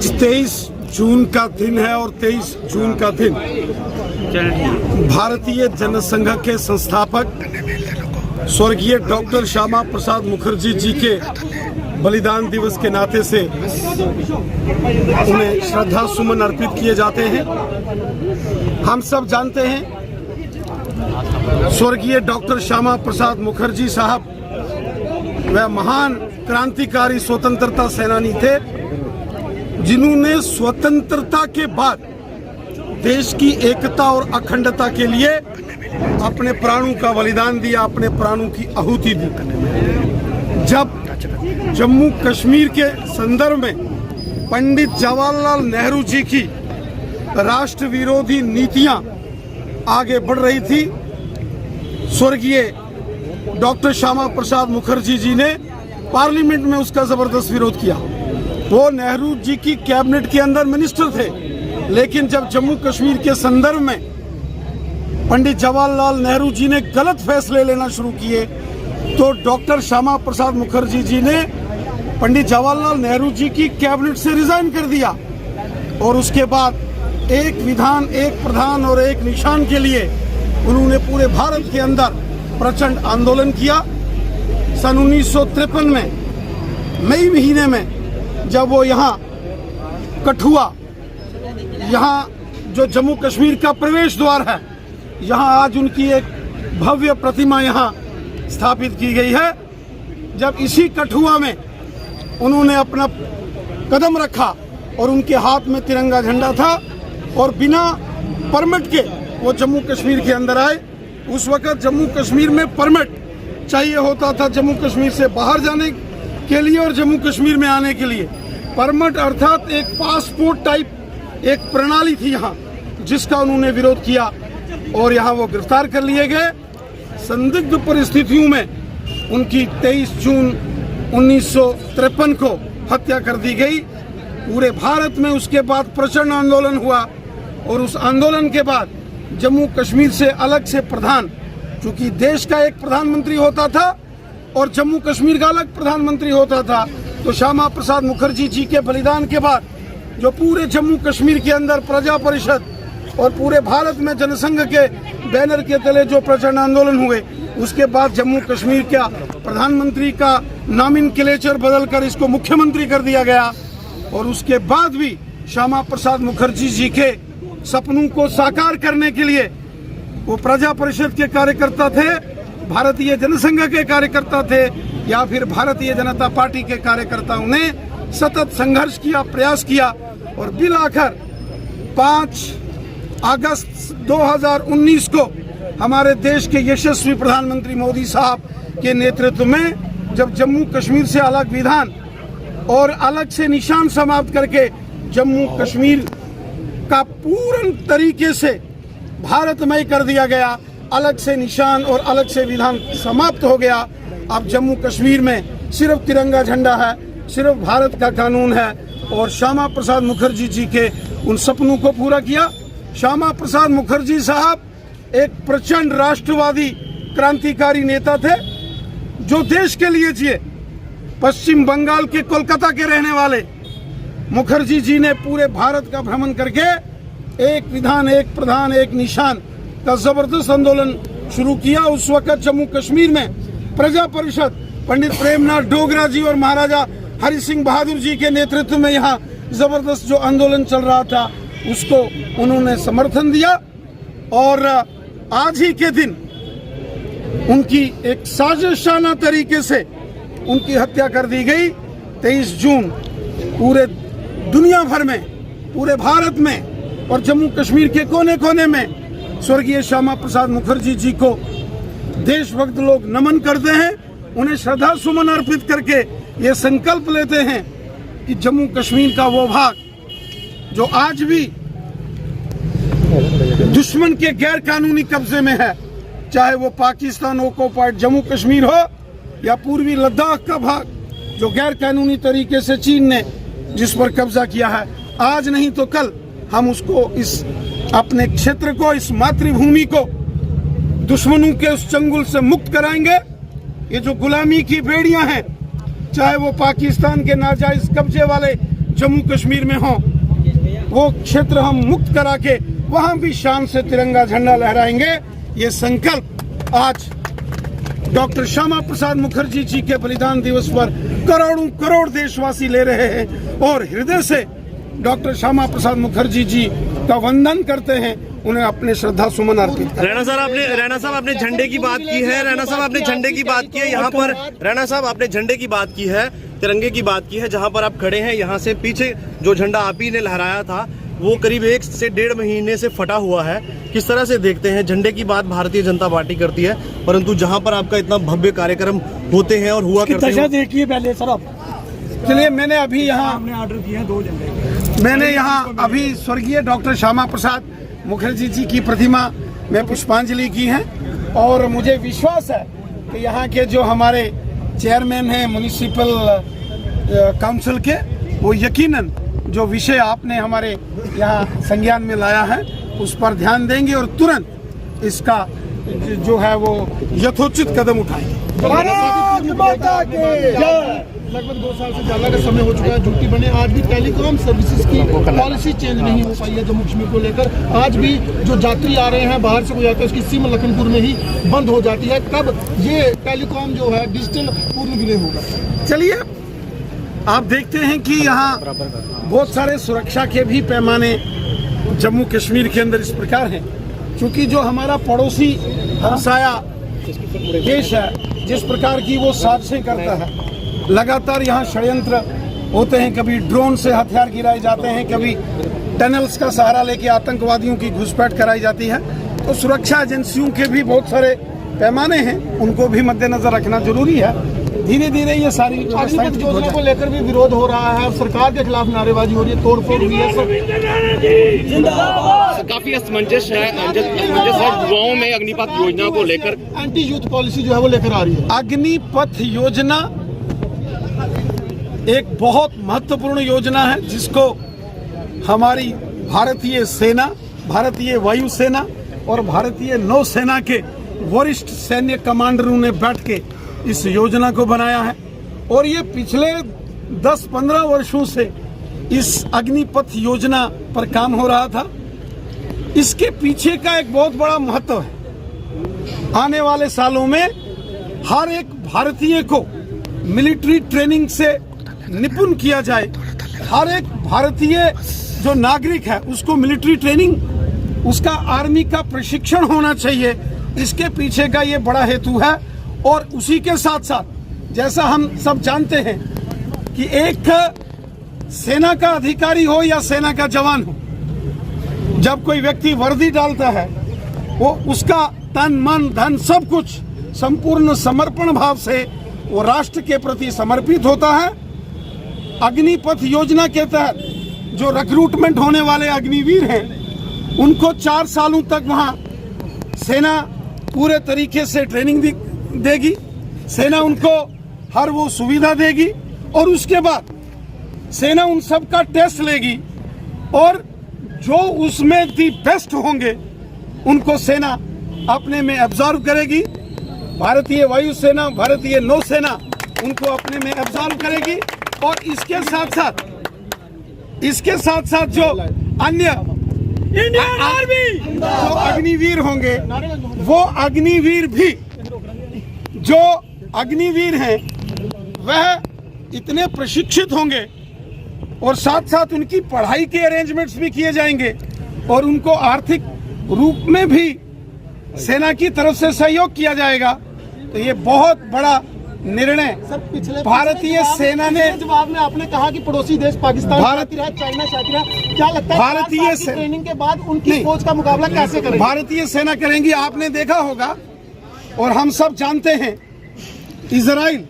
आज 23 जून का दिन है और 23 जून का दिन भारतीय जनसंघ के संस्थापक स्वर्गीय डॉक्टर श्यामा प्रसाद मुखर्जी जी के बलिदान दिवस के नाते से उन्हें श्रद्धा सुमन अर्पित किए जाते हैं। हम सब जानते हैं स्वर्गीय डॉक्टर श्यामा प्रसाद मुखर्जी साहब वह महान क्रांतिकारी स्वतंत्रता सेनानी थे जिन्होंने स्वतंत्रता के बाद देश की एकता और अखंडता के लिए अपने प्राणों का बलिदान दिया, अपने प्राणों की आहुति दी। जब जम्मू कश्मीर के संदर्भ में पंडित जवाहरलाल नेहरू जी की राष्ट्र विरोधी नीतियां आगे बढ़ रही थी, स्वर्गीय डॉक्टर श्यामा प्रसाद मुखर्जी जी ने पार्लियामेंट में उसका जबरदस्त विरोध किया। वो नेहरू जी की कैबिनेट के अंदर मिनिस्टर थे, लेकिन जब जम्मू कश्मीर के संदर्भ में पंडित जवाहरलाल नेहरू जी ने गलत फैसले लेना शुरू किए तो डॉक्टर श्यामा प्रसाद मुखर्जी जी ने पंडित जवाहरलाल नेहरू जी की कैबिनेट से रिजाइन कर दिया और उसके बाद एक विधान, एक प्रधान और एक निशान के लिए उन्होंने पूरे भारत के अंदर प्रचंड आंदोलन किया। सन 1953 में मई महीने में जब वो यहाँ कठुआ, यहाँ जो जम्मू कश्मीर का प्रवेश द्वार है, यहाँ आज उनकी एक भव्य प्रतिमा यहाँ स्थापित की गई है। जब इसी कठुआ में उन्होंने अपना कदम रखा और उनके हाथ में तिरंगा झंडा था और बिना परमिट के वो जम्मू कश्मीर के अंदर आए। उस वक्त जम्मू कश्मीर में परमिट चाहिए होता था जम्मू कश्मीर से बाहर जाने के लिए और जम्मू कश्मीर में आने के लिए। परमिट अर्थात एक पासपोर्ट टाइप एक प्रणाली थी यहाँ, जिसका उन्होंने विरोध किया और यहाँ वो गिरफ्तार कर लिए गए। संदिग्ध परिस्थितियों में उनकी 23 जून 1953 को हत्या कर दी गई। पूरे भारत में उसके बाद प्रचंड आंदोलन हुआ और उस आंदोलन के बाद जम्मू कश्मीर से अलग से प्रधान, चूंकि देश का एक प्रधानमंत्री होता था और जम्मू कश्मीर का अलग प्रधानमंत्री होता था, तो श्यामा प्रसाद मुखर्जी जी के बलिदान के बाद जो पूरे जम्मू कश्मीर के अंदर प्रजा परिषद और पूरे भारत में जनसंघ के बैनर के तले जो प्रचंड आंदोलन हुए, उसके बाद जम्मू कश्मीर का प्रधानमंत्री का नॉमेनक्लेचर बदलकर इसको मुख्यमंत्री कर दिया गया। और उसके बाद भी श्यामा प्रसाद मुखर्जी जी के सपनों को साकार करने के लिए वो प्रजा परिषद के कार्यकर्ता थे, भारतीय जनसंघ के कार्यकर्ता थे या फिर भारतीय जनता पार्टी के कार्यकर्ताओं ने सतत संघर्ष किया, प्रयास किया और बिल आखिर 5 अगस्त 2019 को हमारे देश के यशस्वी प्रधानमंत्री मोदी साहब के नेतृत्व में जब जम्मू कश्मीर से अलग विधान और अलग से निशान समाप्त करके जम्मू कश्मीर का पूर्ण तरीके से भारतमय कर दिया गया, अलग से निशान और अलग से विधान समाप्त हो गया। अब जम्मू कश्मीर में सिर्फ तिरंगा झंडा है, सिर्फ भारत का कानून है और श्यामा प्रसाद मुखर्जी जी के उन सपनों को पूरा किया। श्यामा प्रसाद मुखर्जी साहब एक प्रचंड राष्ट्रवादी क्रांतिकारी नेता थे जो देश के लिए जिए। पश्चिम बंगाल के कोलकाता के रहने वाले मुखर्जी जी ने पूरे भारत का भ्रमण करके एक विधान, एक प्रधान, एक निशान का जबरदस्त आंदोलन शुरू किया। उस वक्त जम्मू कश्मीर में प्रजा परिषद पंडित प्रेमनाथ डोगरा जी और महाराजा हरि सिंह बहादुर जी के नेतृत्व में यहाँ जबरदस्त जो आंदोलन चल रहा था उसको उन्होंने समर्थन दिया और आज ही के दिन उनकी एक साजिशाना तरीके से उनकी हत्या कर दी गई। 23 जून पूरे दुनिया भर में, पूरे भारत में और जम्मू कश्मीर के कोने कोने में स्वर्गीय श्यामा प्रसाद मुखर्जी जी को देशभक्त लोग नमन करते हैं, उन्हें श्रद्धा सुमन अर्पित करके ये संकल्प लेते हैं कि जम्मू कश्मीर का वो भाग जो आज भी दुश्मन के गैर कानूनी कब्जे में है, चाहे वो पाकिस्तान ऑक्युपाइड जम्मू कश्मीर हो या पूर्वी लद्दाख का भाग जो गैर कानूनी तरीके से चीन ने जिस पर कब्जा किया है, आज नहीं तो कल हम उसको, इस अपने क्षेत्र को, इस मातृभूमि को दुश्मनों के उस चंगुल से मुक्त कराएंगे। ये जो गुलामी की बेड़ियां हैं, चाहे वो पाकिस्तान के नाजायज कब्जे वाले जम्मू कश्मीर में हो, वो क्षेत्र हम मुक्त करा के वहां भी शान से तिरंगा झंडा लहराएंगे। ये संकल्प आज डॉक्टर श्यामा प्रसाद मुखर्जी जी के बलिदान दिवस पर करोड़ों करोड़ देशवासी ले रहे हैं और हृदय से डॉक्टर श्यामा प्रसाद मुखर्जी जी का वंदन करते हैं, उन्हें अपने श्रद्धा सुमन अर्पित करते हैं। रैना साहब आपने झंडे की बात की है, रैना साहब आपने झंडे की बात की है, यहाँ पर रैना साहब आपने झंडे की बात की है, तिरंगे की बात की है। जहाँ पर आप खड़े हैं यहाँ से पीछे जो झंडा आप ही ने लहराया था वो करीब 1 से 1.5 महीने से फटा हुआ है। किस तरह से देखते हैं? झंडे की बात भारतीय जनता पार्टी करती है, परंतु जहां पर आपका इतना भव्य कार्यक्रम होते हैं और हुआ करते हैं, देखिए पहले सर आप। चलिए, मैंने अभी यहाँ ऑर्डर किए हैं 2 झंडे। मैंने यहाँ अभी स्वर्गीय डॉक्टर श्यामा प्रसाद मुखर्जी जी की प्रतिमा में पुष्पांजलि की है और मुझे विश्वास है कि यहाँ के जो हमारे चेयरमैन हैं म्युनिसिपल काउंसिल के, वो यकीनन जो विषय आपने हमारे यहाँ संज्ञान में लाया है उस पर ध्यान देंगे और तुरंत इसका जो है वो यथोचित कदम उठाएंगे। लगभग 2 साल से ज्यादा का समय हो चुका है, ड्यूटी बने आज भी टेलीकॉम सर्विसेज की पॉलिसी चेंज नहीं हो पाई है जम्मू कश्मीर को लेकर। आज भी जो यात्री आ रहे हैं बाहर से कोई आता है उसकी सिम लखनपुर में ही बंद हो जाती है। कब ये टेलीकॉम जो है डिजिटल पूर्ण विलय होगा? चलिए, आप देखते हैं कि यहाँ बहुत सारे सुरक्षा के भी पैमाने जम्मू कश्मीर के अंदर इस प्रकार हैं, क्योंकि जो हमारा पड़ोसी हमसाया देश है जिस प्रकार की वो साजिशें करता है, लगातार यहाँ षड्यंत्र होते हैं। कभी ड्रोन से हथियार गिराए जाते हैं, कभी टनल्स का सहारा लेके आतंकवादियों की घुसपैठ कराई जाती है। तो सुरक्षा एजेंसियों के भी बहुत सारे पैमाने हैं, उनको भी मद्देनजर रखना जरूरी है। धीरे धीरे ये सारी योजना को लेकर भी विरोध हो रहा है, सरकार के खिलाफ नारेबाजी हो रही है, तोड़फोड़ हुई है। काफी असमंजस है युवाओं में अग्निपथ योजना को लेकर। एंटी यूथ पॉलिसी जो है वो लेकर आ रही है। अग्निपथ योजना एक बहुत महत्वपूर्ण योजना है जिसको हमारी भारतीय सेना, भारतीय वायुसेना और भारतीय नौसेना के वरिष्ठ सैन्य कमांडरों ने बैठ के इस योजना को बनाया है और ये पिछले 10-15 वर्षों से इस अग्निपथ योजना पर काम हो रहा था। इसके पीछे का एक बहुत बड़ा महत्व है। आने वाले सालों में हर एक भारतीय को मिलिट्री ट्रेनिंग से निपुण किया जाए। हर एक भारतीय जो नागरिक है उसको मिलिट्री ट्रेनिंग, उसका आर्मी का प्रशिक्षण होना चाहिए। इसके पीछे का ये बड़ा हेतु है। और उसी के साथ साथ जैसा हम सब जानते हैं कि एक सेना का अधिकारी हो या सेना का जवान हो, जब कोई व्यक्ति वर्दी डालता है वो उसका तन मन धन सब कुछ संपूर्ण समर्पण भाव से वो राष्ट्र के प्रति समर्पित होता है। अग्निपथ योजना के तहत जो रिक्रूटमेंट होने वाले अग्निवीर हैं उनको 4 सालों तक वहां सेना पूरे तरीके से ट्रेनिंग देगी, सेना उनको हर वो सुविधा देगी और उसके बाद सेना उन सब का टेस्ट लेगी और जो उसमें दी बेस्ट होंगे उनको सेना अपने में एब्जॉर्व करेगी। भारतीय वायुसेना, भारतीय नौसेना उनको अपने में एब्जॉर्व करेगी और इसके साथ साथ जो अन्य इंडियन आर्मी जो अग्निवीर होंगे वो अग्निवीर भी जो अग्निवीर हैं वह इतने प्रशिक्षित होंगे और साथ साथ उनकी पढ़ाई के अरेंजमेंट्स भी किए जाएंगे और उनको आर्थिक रूप में भी सेना की तरफ से सहयोग किया जाएगा। तो ये बहुत बड़ा निर्णय भारतीय सेना ने जवाब में आपने कहा कि पड़ोसी देश पाकिस्तान चाइना साथी रहा, क्या लगता है भारतीय ट्रेनिंग के बाद उनकी फौज का मुकाबला कैसे करेंगे? भारतीय सेना करेंगी। आपने देखा होगा और हम सब जानते हैं, इजराइल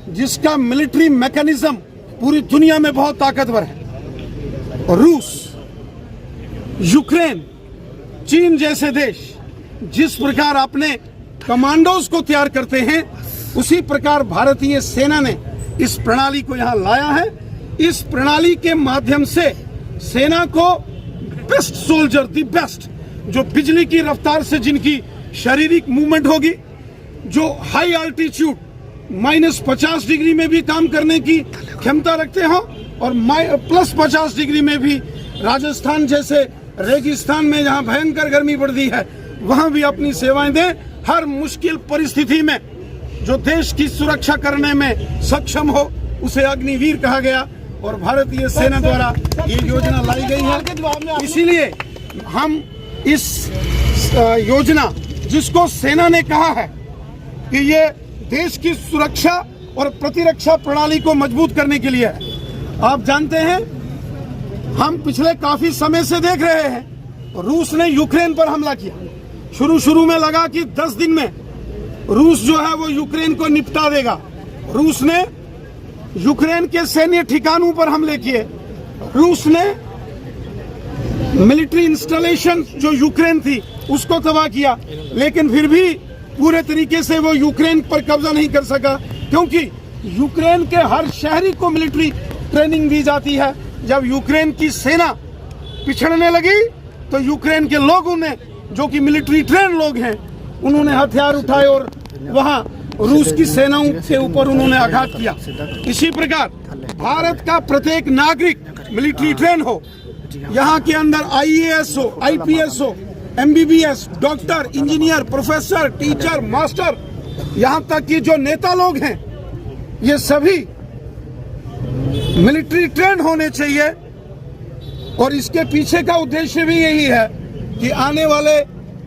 जिसका मिलिट्री मैकेनिज्म पूरी दुनिया में बहुत ताकतवर है, रूस, यूक्रेन, चीन जैसे देश जिस प्रकार अपने कमांडोज को तैयार करते हैं उसी प्रकार भारतीय सेना ने इस प्रणाली को यहां लाया है। इस प्रणाली के माध्यम से सेना को बेस्ट सोल्जर, दी बेस्ट, जो बिजली की रफ्तार से जिनकी शारीरिक मूवमेंट होगी, जो हाई अल्टीट्यूड -50 डिग्री में भी काम करने की क्षमता रखते हो और +50 डिग्री में भी राजस्थान जैसे रेगिस्तान में जहां भयंकर गर्मी पड़ती है वहां भी अपनी सेवाएं दें। हर मुश्किल परिस्थिति में जो देश की सुरक्षा करने में सक्षम हो उसे अग्निवीर कहा गया और भारतीय सेना द्वारा ये योजना लाई गई है। इसीलिए हम इस योजना जिसको सेना ने कहा है कि ये देश की सुरक्षा और प्रतिरक्षा प्रणाली को मजबूत करने के लिए है। आप जानते हैं हम पिछले काफी समय से देख रहे हैं रूस ने यूक्रेन पर हमला किया। शुरू में लगा कि 10 दिन में रूस जो है वो यूक्रेन को निपटा देगा। रूस ने यूक्रेन के सैन्य ठिकानों पर हमले किए। रूस ने मिलिट्री इंस्टॉलेशन जो यूक्रेन थी उसको तबाह किया, लेकिन फिर भी पूरे तरीके से वो यूक्रेन पर कब्जा नहीं कर सका क्योंकि यूक्रेन के हर शहरी को मिलिट्री ट्रेनिंग दी जाती है। जब यूक्रेन की सेना पिछड़ने लगी तो यूक्रेन के लोगों ने जो कि मिलिट्री ट्रेन लोग हैं उन्होंने हथियार उठाए और वहां रूस की सेनाओं के ऊपर उन्होंने आघात किया। इसी प्रकार भारत का प्रत्येक नागरिक मिलिट्री ट्रेन हो, यहाँ के अंदर IAS हो, IPS हो, MBBS, doctor, engineer, professor, teacher, master, यहाँ तक कि जो नेता लोग हैं ये सभी मिलिट्री ट्रेन होने चाहिए। और इसके पीछे का उद्देश्य भी यही है कि आने वाले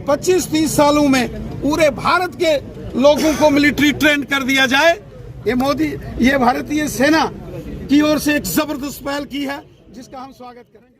25-30 सालों में पूरे भारत के लोगों को मिलिट्री ट्रेन कर दिया जाए। ये भारतीय सेना की ओर से एक जबरदस्त पहल की है जिसका हम स्वागत करेंगे।